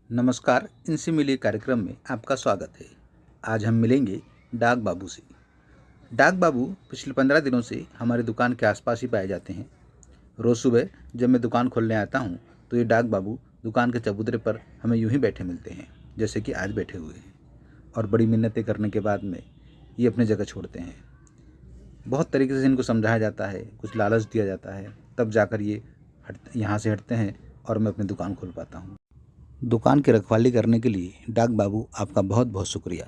नमस्कार, इनसे मिलिए कार्यक्रम में आपका स्वागत है। आज हम मिलेंगे डाक बाबू से। डाक बाबू पिछले 15 दिनों से हमारी दुकान के आसपास ही पाए जाते हैं। रोज़ सुबह जब मैं दुकान खोलने आता हूँ तो ये डाक बाबू दुकान के चबूतरे पर हमें यूं ही बैठे मिलते हैं जैसे कि आज बैठे हुए हैं, और बड़ी मिन्नतें करने के बाद में ये अपनी जगह छोड़ते हैं। बहुत तरीके से इनको समझाया जाता है, कुछ लालच दिया जाता है, तब जाकर ये यहाँ से हटते हैं और मैं अपनी दुकान खोल पाता हूँ। दुकान की रखवाली करने के लिए डाक बाबू आपका बहुत बहुत शुक्रिया।